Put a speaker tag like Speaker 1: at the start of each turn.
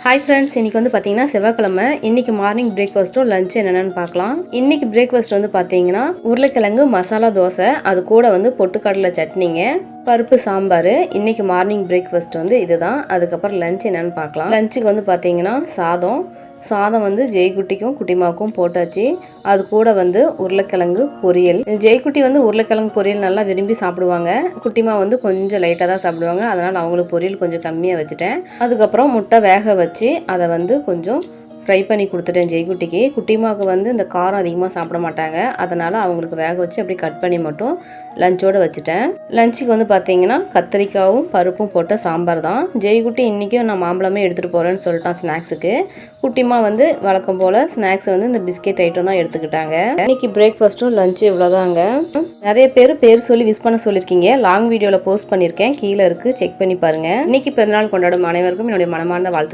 Speaker 1: Hi friends, இன்றைக்கி வந்து பார்த்தீங்கன்னா செவ்வாய்க்கிழமை. இன்றைக்கி மார்னிங் பிரேக்ஃபாஸ்ட்டும் லஞ்ச் என்னென்னு பார்க்கலாம். இன்றைக்கி பிரேக்ஃபாஸ்ட் வந்து பார்த்தீங்கன்னா உருளைக்கிழங்கு மசாலா தோசை, அது கூட வந்து பொட்டுக்கடலை சட்னிங்க, பருப்பு சாம்பார். இன்றைக்கி மார்னிங் பிரேக்ஃபாஸ்ட் வந்து இதுதான். அதுக்கப்புறம் லஞ்ச் என்னென்னு பார்க்கலாம். லஞ்சுக்கு வந்து பார்த்தீங்கன்னா சாதம் வந்து ஜெய்குட்டிக்கும் குட்டிமாவுக்கும் போட்டாச்சு. அது கூட வந்து உருளைக்கிழங்கு பொரியல். ஜெய்குட்டி வந்து உருளைக்கிழங்கு பொரியல் நல்லா விரும்பி சாப்பிடுவாங்க. குட்டிமா வந்து கொஞ்சம் லைட்டாக தான் சாப்பிடுவாங்க. அதனால் அவங்களுக்கு பொரியல் கொஞ்சம் கம்மியாக வச்சுட்டேன். அதுக்கப்புறம் முட்டை வேக வச்சு அதை வந்து கொஞ்சம் ஃப்ரை பண்ணி கொடுத்துட்டேன் ஜெய்குட்டிக்கு. குட்டிமாவுக்கு வந்து இந்த காரம் அதிகமாக சாப்பிட மாட்டாங்க. அதனால் அவங்களுக்கு வேக வச்சு அப்படியே கட் பண்ணி மட்டும் லஞ்சோடு வச்சுட்டேன். லஞ்சுக்கு வந்து பார்த்தீங்கன்னா கத்திரிக்காயும் பருப்பும் போட்ட சாம்பார் தான். ஜெய்குட்டி இன்றைக்கும் நான் மாம்பழமே எடுத்துகிட்டு போகிறேன்னு சொல்லிட்டான் ஸ்நாக்ஸுக்கு. குட்டிமா வந்து வழக்கம் போல் ஸ்நாக்ஸ் வந்து இந்த பிஸ்கெட் ஐட்டம் தான் எடுத்துக்கிட்டாங்க. இன்றைக்கி பிரேக்ஃபாஸ்ட்டும் லஞ்சு இவ்வளோதாங்க. நிறைய பேர் சொல்லி விஷ் பண்ண சொல்லியிருக்கீங்க. லாங் வீடியோவில் போஸ்ட் பண்ணியிருக்கேன், கீழே இருக்குது, செக் பண்ணி பாருங்கள். இன்றைக்கி பிறந்தநாள் கொண்டாடும் அனைவருக்கும் என்னுடைய மனமார்ந்த வாழ்த்துக்கள்.